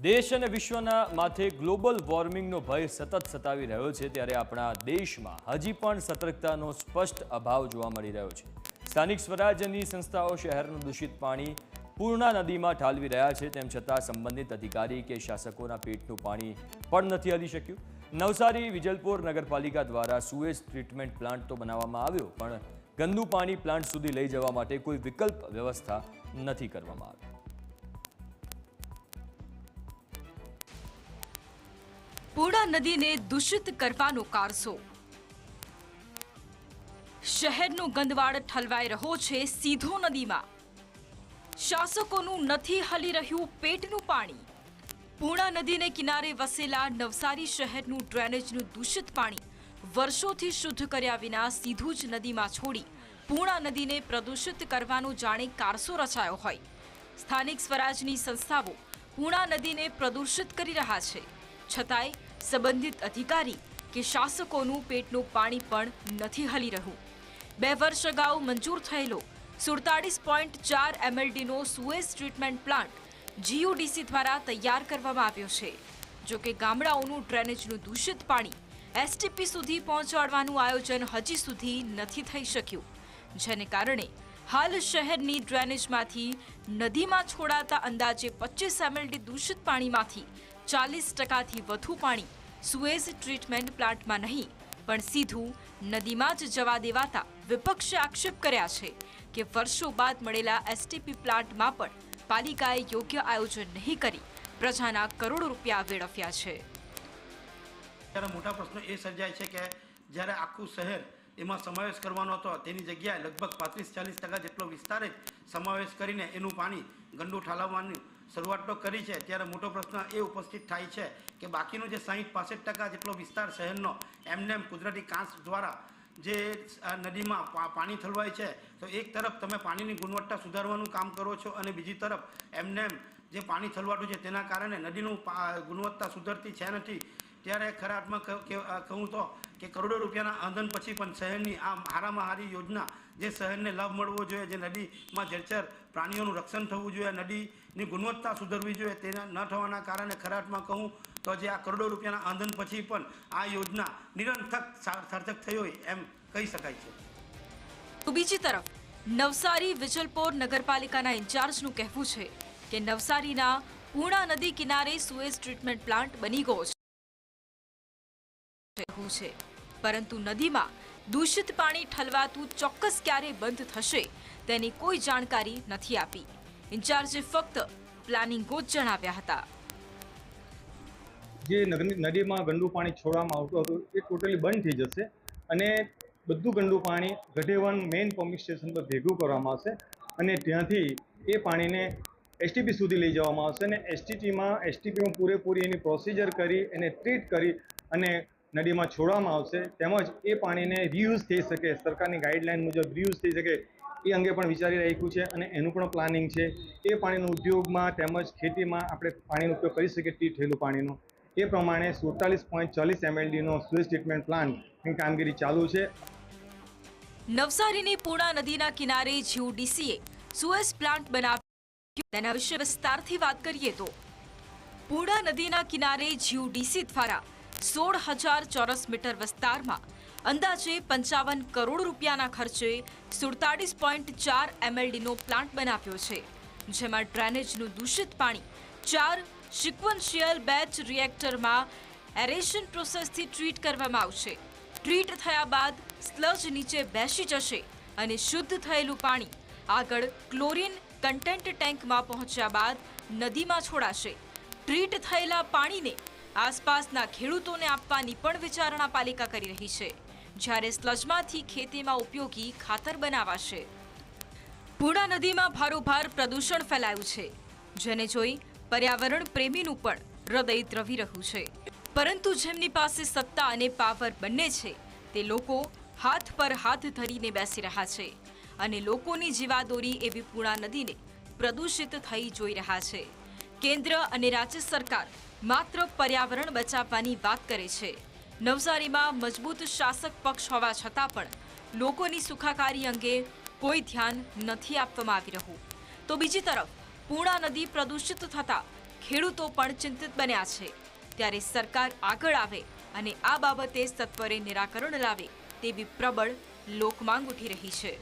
દેશ અને વિશ્વના માથે ગ્લોબલ વોર્મિંગનો ભય સતત સતાવી રહ્યો છે, ત્યારે આપણા દેશમાં હજી પણ સતર્કતાનો સ્પષ્ટ અભાવ જોવા મળી રહ્યો છે। સ્થાનિક સ્વરાજ્યની સંસ્થાઓ શહેરનું દૂષિત પાણી પૂર્ણા નદીમાં ઠાલવી રહ્યા છે, તેમ છતાં સંબંધિત અધિકારી કે શાસકોના પેટનું પાણી પણ નથી હલી શક્યું। નવસારી વિજલપોર નગરપાલિકા દ્વારા સુએજ ટ્રીટમેન્ટ પ્લાન્ટ તો બનાવવામાં આવ્યો, પણ ગંદુ પાણી પ્લાન્ટ સુધી લઈ જવા માટે કોઈ વિકલ્પ વ્યવસ્થા નથી કરવામાં આવી। પૂર્ણા નદીને દૂષિત કરવાનો કારસો। શહેરનો ગંદવાડ ઠલવાઈ રહ્યો છે સીધો નદીમાં। શાસકોનું નથી હલી રહ્યું પેટનું પાણી। પૂર્ણા નદીને કિનારે વસેલા નવસારી શહેરનું ડ્રેનેજનું દૂષિત પાણી વર્ષોથી શુદ્ધ કર્યા વિના સીધું જ નદીમાં છોડી પૂર્ણા નદીને પ્રદૂષિત કરવાનો જાણે કારસો રચાયો હોય। સ્થાનિક સ્વરાજની સંસ્થાઓ પૂર્ણા નદીને પ્રદૂષિત કરી રહ્યા છે, છતાંય સંબંધિત અધિકારી કે શાસકોનું પેટનું પાણી પણ નથી હલી રહ્યું। 2 વર્ષ અગાઉ મંજૂર થયેલો 47.4 MLDનો સુએજ ટ્રીટમેન્ટ પ્લાન્ટ GUDC દ્વારા તૈયાર કરવામાં આવ્યો છે। જો કે ગામડાઓનું ડ્રેનેજનું દૂષિત પાણી STP સુધી પહોંચાડવાનું આયોજન હજી સુધી નથી થઈ શક્યું, જેને કારણે હાલ શહેરની ડ્રેનેજમાંથી નદીમાં છોડાતા અંદાજે 25 MLD દૂષિત પાણીમાંથી 40%થી વધુ પાણી સુએજ ટ્રીટમેન્ટ પ્લાન્ટમાં નહીં પણ સીધું નદીમાં જ જવા દેવાતા વિપક્ષે આક્ષેપ કર્યા છે કે વર્ષો બાદ મળેલા STP પ્લાન્ટમાં પણ પાલિકાએ યોગ્ય આયોજન નહીં કરી પ્રજાના કરોડો રૂપિયા વેડફ્યા છે। ત્યારે મોટા પ્રશ્નો એ સર્જાય છે કે જ્યારે આખું શહેર એમાં સમાવેશ કરવાનો હતો, તેની જગ્યાએ લગભગ 35-40% જેટલો વિસ્તાર જ સમાવેશ કરીને એનું પાણી ગંદુ ઠાલવવાની શરૂઆત તો કરી છે। ત્યારે મોટો પ્રશ્ન એ ઉપસ્થિત થાય છે કે બાકીનો જે 60-65% જેટલો વિસ્તાર શહેરનો એમને કુદરતી કાંસ દ્વારા જે નદીમાં પાણી ઠલવાય છે, તો એક તરફ તમે પાણીની ગુણવત્તા સુધારવાનું કામ કરો છો અને બીજી તરફ એમને જે પાણી ઠલવાતું છે તેના કારણે નદીનું ગુણવત્તા સુધરતી છે નથી। ત્યારે ખરા અર્થમાં કહું તો કે કરોડો રૂપિયાના આંદોલન પછી પણ શહેરની આ હારામાં હારી યોજના જે શહેરને લાભ મળવો જોઈએ, જે નદીમાં જળચર પ્રાણીઓનું રક્ષણ થવું જોઈએ, નદીની ગુણવત્તા સુધરવી જોઈએ, તેના ન થવાના કારણે ખરા અર્થમાં કહું તો જે આ કરોડો રૂપિયાના આંદોલન પછી પણ આ યોજના નિરંતર સાર્થક થઈ હોય એમ કહી શકાય છે। તો બીજી તરફ નવસારી વિજલપોર નગરપાલિકાના ઇન્ચાર્જનું કહેવું છે કે નવસારીના પૂર્ણા નદી કિનારે સુએજ ટ્રીટમેન્ટ પ્લાન્ટ બની ગયો છે, પરંતુ નદીમાં દૂષિત પાણી ઠલવાતું ચોક્કસ ક્યારે બંધ થશે તેની કોઈ જાણકારી નથી આપી। ઇન્ચાર્જે ફક્ત પ્લાનિંગો જ જણાવ્યા હતા। જે નદીમાં ગંદુ પાણી છોડવામાં આવતું હતું એ ટોટલી બંધ થઈ જશે અને બધું ગંદુ પાણી ગઢેવન મેઇન પમ્પિંગ સ્ટેશન પર ભેગું કરવામાં આવશે અને ત્યાંથી એ પાણીને STP સુધી લઈ જવામાં આવશે અને STPમાં પૂરેપૂરી એની પ્રોસિજર કરી એને ટ્રીટ કરી અને નદીમાં છોડવામાં આવશે। તેમજ એ પાણીને રીયુઝ થઈ શકે, સરકારની ગાઈડલાઇન મુજબ રીયુઝ થઈ શકે એ અંગે પણ વિચારી રાખ્યું છે અને એનું પણ પ્લાનિંગ છે। એ પાણીનો ઉદ્યોગમાં તેમજ ખેતીમાં આપણે પાણીનો ઉપયોગ કરી શકીએ ટ્રીટ થયેલું પાણીનો। એ પ્રમાણે 47.40 MLDનો સુએજ ટ્રીટમેન્ટ પ્લાન્ટની કામગીરી ચાલુ છે। નવસારીની પૂર્ણા નદીના કિનારે GUDCએ સુએજ પ્લાન્ટ બનાવ્યો, તેના વિશે વિસ્તારથી વાત કરીએ તો પૂર્ણા નદીના કિનારે GUDC દ્વારા 16,000 ચોરસ મીટર વિસ્તારમાં અંદાજે 55 કરોડ રૂપિયાના ખર્ચે 47.4 MLDનો પ્લાન્ટ બનાવ્યો છે, જેમાં ડ્રેનેજનું દૂષિત પાણી 4 સિક્વન્શિયલ બેચ રિએક્ટરમાં એરેશન પ્રોસેસથી ટ્રીટ કરવામાં આવશે। ટ્રીટ થયા બાદ સ્લજ નીચે બેસી જશે અને શુદ્ધ થયેલું પાણી આગળ ક્લોરીન કન્ટેન્ટ ટેન્કમાં પહોંચ્યા બાદ નદીમાં છોડાશે। ટ્રીટ થયેલા પાણીને આસપાસના ખેડૂતોને આપવાની પણ વિચારણા પાલિકા કરી રહી છે, જ્યારે સ્લજમાંથી ખેતીમાં ઉપયોગી ખાતર બનાવાશે। પૂર્ણા નદીમાં ભારોભાર પ્રદૂષણ ફેલાયું છે, જેને જોઈ પર્યાવરણ પ્રેમીનું પણ હૃદય દ્રવી રહ્યું છે, પરંતુ જેમની પાસે સત્તા અને પાવર બંને છે તે લોકો હાથ પર હાથ ધરીને બેસી રહ્યા છે અને લોકોની જીવાદોરી એવી પૂર્ણા નદીને પ્રદૂષિત થઈ જોઈ રહ્યા છે। કેન્દ્ર અને રાજ્ય સરકાર માત્ર પર્યાવરણ બચાવવાની વાત કરે છે। નવસારીમાં મજબૂત શાસક પક્ષ હોવા છતાં પણ લોકોની સુખાકારી અંગે કોઈ ધ્યાન નથી આપવામાં આવી રહ્યું। તો બીજી તરફ પૂર્ણા નદી પ્રદૂષિત થતા ખેડૂતો પણ ચિંતિત બન્યા છે। ત્યારે સરકાર આગળ આવે અને આ બાબતે સત્વરે નિરાકરણ લાવે તેવી પ્રબળ લોકમાંગ ઉઠી રહી છે।